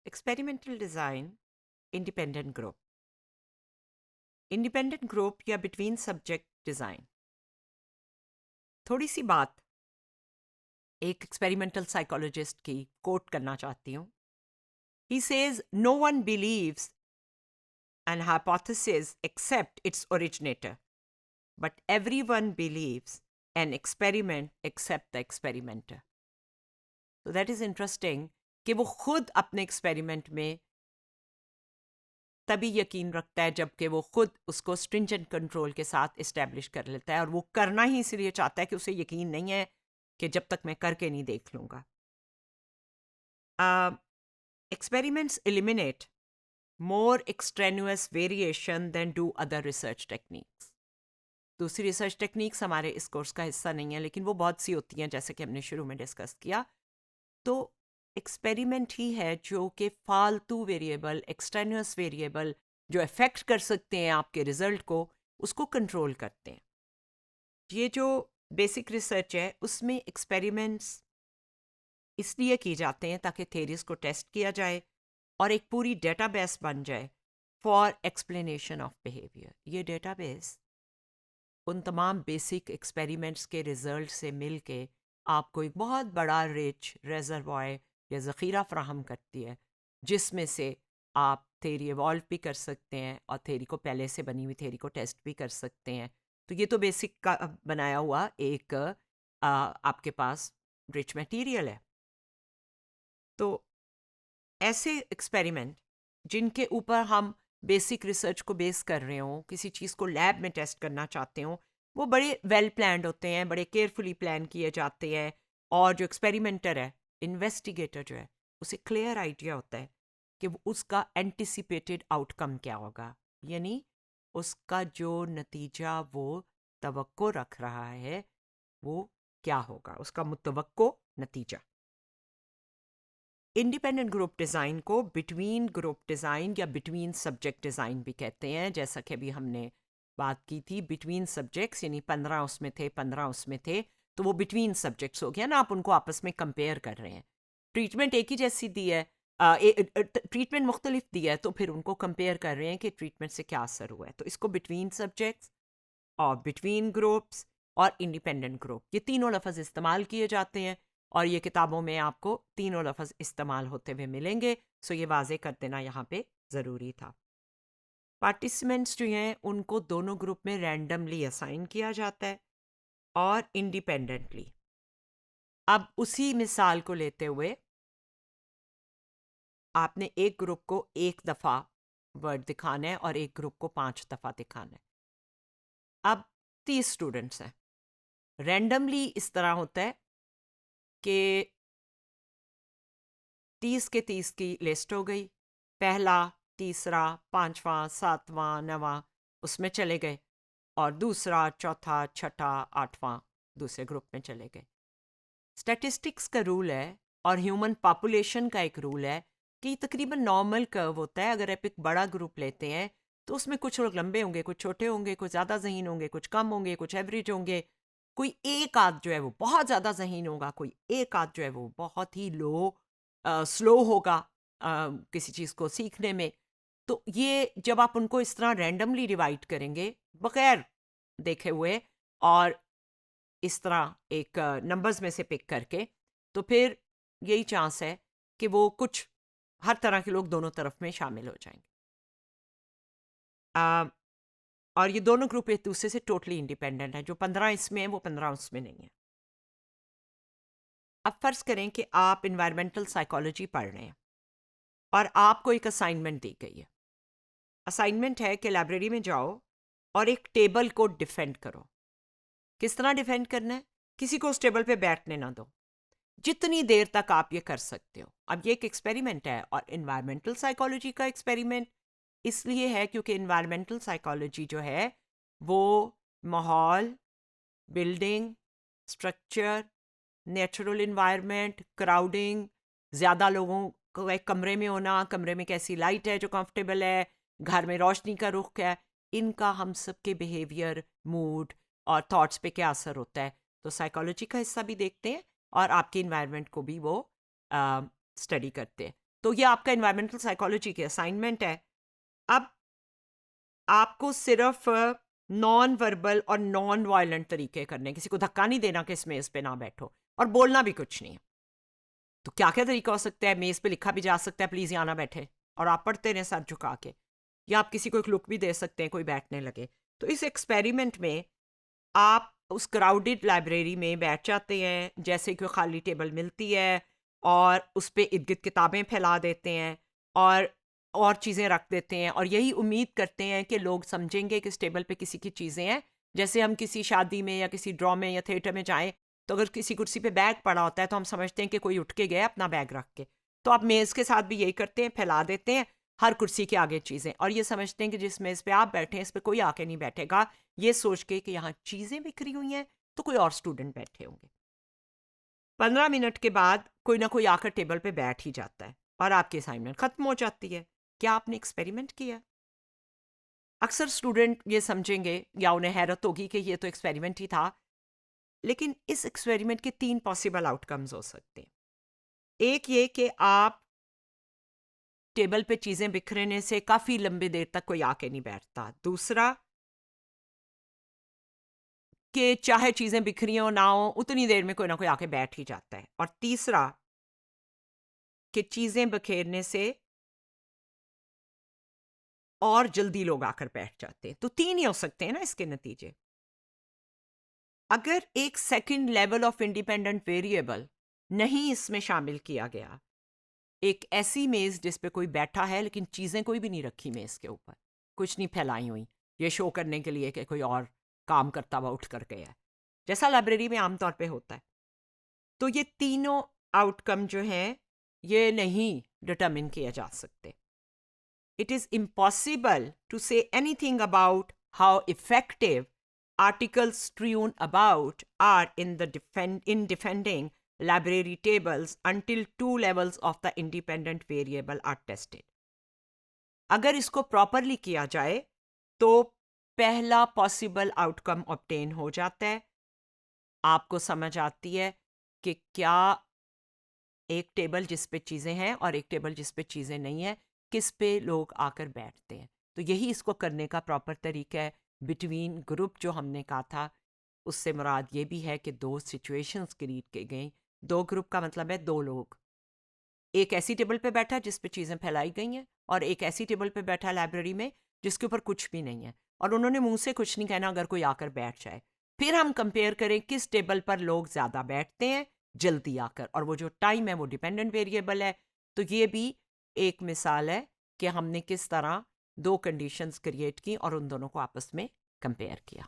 Experimental design independent group या between subject design. थोड़ी सी बात एक एक्सपेरिमेंटल साइकोलॉजिस्ट की कोट करना चाहती हूँ। He says no one believes an hypothesis except its originator, but everyone believes an experiment except the experimenter. तो that is interesting कि वो खुद अपने एक्सपेरिमेंट में तभी यकीन रखता है जबकि वो खुद उसको स्ट्रिंजेंट कंट्रोल के साथ इस्टेब्लिश कर लेता है, और वो करना ही इसलिए चाहता है कि उसे यकीन नहीं है कि जब तक मैं करके नहीं देख लूँगा। Experiments eliminate more extraneous variation than do other research techniques. दूसरी रिसर्च टेक्निक्स हमारे इस कोर्स का हिस्सा नहीं है, लेकिन वो बहुत सी होती हैं, जैसे कि हमने शुरू में डिस्कस किया। तो एक्सपेरिमेंट ही है जो कि फालतू वेरिएबल, एक्सट्रेनियस वेरिएबल जो अफेक्ट कर सकते हैं आपके रिजल्ट को, उसको कंट्रोल करते हैं। ये जो बेसिक रिसर्च है उसमें एक्सपेरिमेंट्स इसलिए किए जाते हैं ताकि थेरीज को टेस्ट किया जाए और एक पूरी डेटाबेस बन जाए फॉर एक्सप्लेनेशन ऑफ बिहेवियर। ये डेटाबेस उन तमाम बेसिक एक्सपेरिमेंट्स के रिजल्ट से मिल के आपको एक बहुत बड़ा रिच रेजरवॉय या ज़ख़ीरा फ्राहम करती है, जिसमें से आप थेरी इवॉल्व भी कर सकते हैं और थेरी को, पहले से बनी हुई थेरी को टेस्ट भी कर सकते हैं। तो ये तो बेसिक का बनाया हुआ एक आपके पास रिच मटेरियल है। तो ऐसे एक्सपेरिमेंट जिनके ऊपर हम बेसिक रिसर्च को बेस कर रहे हों, किसी चीज़ को लैब में टेस्ट करना चाहते हों, वो बड़े वेल प्लान्ड होते हैं, बड़े केयरफुली प्लान किए जाते हैं। और जो एक्सपेरिमेंटर है, इन्वेस्टिगेटर जो है, उसे क्लियर आइडिया होता है कि उसका एंटिसिपेटेड आउटकम क्या होगा, यानी उसका जो नतीजा वो तवक्को रख रहा है वो क्या होगा, उसका मुतवक्को नतीजा। इंडिपेंडेंट ग्रुप डिज़ाइन को बिटवीन ग्रुप डिज़ाइन या बिटवीन सब्जेक्ट डिज़ाइन भी कहते हैं, जैसा कि अभी हमने बात की थी। बिटवीन सब्जेक्ट्स यानी 15 उसमें थे, 15 उसमें थे, तो वो बिटवीन सब्जेक्ट्स हो गया ना, आप उनको आपस में कंपेयर कर रहे हैं। ट्रीटमेंट एक ही जैसी दी है, ट्रीटमेंट मुख्तलिफ दी है, तो फिर उनको कंपेयर कर रहे हैं कि ट्रीटमेंट से क्या असर हुआ है। तो इसको बिटवीन सब्जेक्ट्स और बिटवीन ग्रुप्स और इंडिपेंडेंट ग्रुप, ये तीनों लफ्ज़ इस्तेमाल किए जाते हैं, और ये किताबों में आपको तीनों लफ्ज़ इस्तेमाल होते हुए मिलेंगे। सो ये वाजे कर देना यहाँ पे ज़रूरी था। पार्टिसिपेंट्स जो हैं उनको दोनों ग्रुप में रैंडमली असाइन किया जाता है और इंडिपेंडेंटली। अब उसी मिसाल को लेते हुए आपने एक ग्रुप को एक दफ़ा वर्ड दिखाना है और एक ग्रुप को 5 दफ़ा दिखाना है। अब 30 स्टूडेंट्स हैं। रैंडमली इस तरह होता है कि 30 के 30 की लिस्ट हो गई, पहला, तीसरा, पांचवा, सातवां, नवां उसमें चले गए, और दूसरा, चौथा, छठा, आठवां दूसरे ग्रुप में चले गए। स्टैटिस्टिक्स का रूल है और ह्यूमन पॉपुलेशन का एक रूल है कि तकरीबन नॉर्मल कर्व होता है। अगर आप एक बड़ा ग्रुप लेते हैं तो उसमें कुछ लोग लंबे होंगे, कुछ छोटे होंगे, कुछ ज़्यादा ज़हीन होंगे, कुछ कम होंगे, कुछ एवरेज होंगे, कोई एक आध जो है वो बहुत ज़्यादा ज़हीन होगा, कोई एक आध जो है वो बहुत ही स्लो होगा किसी चीज़ को सीखने में। तो ये जब आप उनको इस तरह रैंडमली डिवाइड करेंगे बगैर देखे हुए, और इस तरह एक नंबर्स में से पिक करके, तो फिर यही चांस है कि वो कुछ हर तरह के लोग दोनों तरफ में शामिल हो जाएंगे। और ये दोनों ग्रुप एक दूसरे से टोटली इंडिपेंडेंट है। जो 15 इसमें है वो 15 उसमें नहीं है। अब फर्ज करें कि आप इन्वायरमेंटल साइकोलॉजी पढ़ रहे हैं और आपको एक असाइनमेंट दी गई है। असाइनमेंट है कि लाइब्रेरी में जाओ और एक टेबल को डिफेंड करो। किस तरह डिफेंड करना है? किसी को उस टेबल पे बैठने ना दो, जितनी देर तक आप ये कर सकते हो। अब ये एक एक्सपेरिमेंट है, और इन्वायरमेंटल साइकोलॉजी का एक्सपेरिमेंट इसलिए है क्योंकि इन्वायरमेंटल साइकोलॉजी जो है वो माहौल, building, structure, natural environment, crowding, ज़्यादा लोगों को एक कमरे में होना, कमरे में कैसी लाइट है जो कंफर्टेबल है, घर में रोशनी का रुख है, इनका हम सब के बिहेवियर, मूड और थॉट्स पे क्या असर होता है। तो साइकोलॉजी का हिस्सा भी देखते हैं और आपके इन्वायरमेंट को भी वो स्टडी करते हैं। तो ये आपका इन्वायरमेंटल साइकोलॉजी की असाइनमेंट है। अब आपको सिर्फ नॉन वर्बल और नॉन वायलेंट तरीके करने हैं। किसी को धक्का नहीं देना कि इस मेज़ पे ना बैठो, और बोलना भी कुछ नहीं है। तो क्या क्या तरीका हो सकता है? मेज़ पे लिखा भी जा सकता है प्लीज़ यहाँ ना बैठे, और आप पढ़ते रहें सर झुका के, या आप किसी को एक लुक भी दे सकते हैं कोई बैठने लगे। तो इस एक्सपेरिमेंट में आप उस क्राउडेड लाइब्रेरी में बैठ जाते हैं, जैसे कोई खाली टेबल मिलती है, और उस पे इर्द-गिर्द किताबें फैला देते हैं और चीज़ें रख देते हैं, और यही उम्मीद करते हैं कि लोग समझेंगे कि इस टेबल पे किसी की चीज़ें हैं। जैसे हम किसी शादी में या किसी ड्रा में या थिएटर में जाएँ, तो अगर किसी कुर्सी पे बैग पड़ा होता है तो हम समझते हैं कि कोई उठ के गया अपना बैग रख के। तो आप मेज़ के साथ भी यही करते हैं, फैला देते हैं हर कुर्सी के आगे चीज़ें, और ये समझते हैं कि जिस मेज़ पे आप बैठे हैं इस पे कोई आके नहीं बैठेगा, ये सोच के कि यहाँ चीज़ें बिखरी हुई हैं तो कोई और स्टूडेंट बैठे होंगे। 15 मिनट के बाद कोई ना कोई आकर टेबल पे बैठ ही जाता है और आपकी असाइनमेंट खत्म हो जाती है। क्या आपने एक्सपेरिमेंट किया? अक्सर स्टूडेंट ये समझेंगे या उन्हें हैरत होगी कि ये तो एक्सपेरिमेंट ही था, लेकिन इस एक्सपेरिमेंट के 3 पॉसिबल आउटकम्स हो सकते हैं। एक ये कि आप टेबल पे चीज़ें बिखरने से काफ़ी लंबी देर तक कोई आके नहीं बैठता। दूसरा, कि चाहे चीज़ें बिखरी हों ना हों, उतनी देर में कोई ना कोई आके बैठ ही जाता है। और तीसरा, कि चीज़ें बिखेरने से और जल्दी लोग आकर बैठ जाते हैं। तो 3 ही हो सकते हैं ना इसके नतीजे। अगर एक second level of independent variable नहीं इसमें शामिल किया गया, एक ऐसी मेज़ जिस पे कोई बैठा है लेकिन चीज़ें कोई भी नहीं रखी मेज़ के ऊपर, कुछ नहीं फैलाई हुई, ये शो करने के लिए कि कोई और काम करता हुआ उठ कर गया है, जैसा लाइब्रेरी में आमतौर पे होता है। तो ये तीनों आउटकम जो हैं, ये नहीं डिटरमिन किए जा सकते। It is impossible to say anything about how effective articles strewn about are in defending library tables until 2 levels of the independent variable are tested. अगर इसको प्रॉपरली किया जाए तो पहला पॉसिबल आउटकम ऑब्टेन हो जाता है। आपको समझ आती है कि क्या एक टेबल जिस पे चीज़ें हैं और एक टेबल जिस पे चीज़ें नहीं हैं, किस पे लोग आकर बैठते हैं। तो यही इसको करने का प्रॉपर तरीका है। बिटवीन ग्रुप जो हमने कहा था, उससे मुराद ये भी है कि 2 सिचुएशंस क्रिएट की गई। 2 ग्रुप का मतलब है 2 लोग। एक ऐसी टेबल पे बैठा जिस पे चीज़ें फैलाई गई हैं, और एक ऐसी टेबल पे बैठा लाइब्रेरी में जिसके ऊपर कुछ भी नहीं है, और उन्होंने मुँह से कुछ नहीं कहना अगर कोई आकर बैठ जाए। फिर हम कंपेयर करें किस टेबल पर लोग ज़्यादा बैठते हैं जल्दी आकर, और वो जो टाइम है वो डिपेंडेंट वेरिएबल है। तो ये भी एक मिसाल है कि हमने किस तरह 2 कंडीशंस क्रिएट की और उन दोनों को आपस में कंपेयर किया।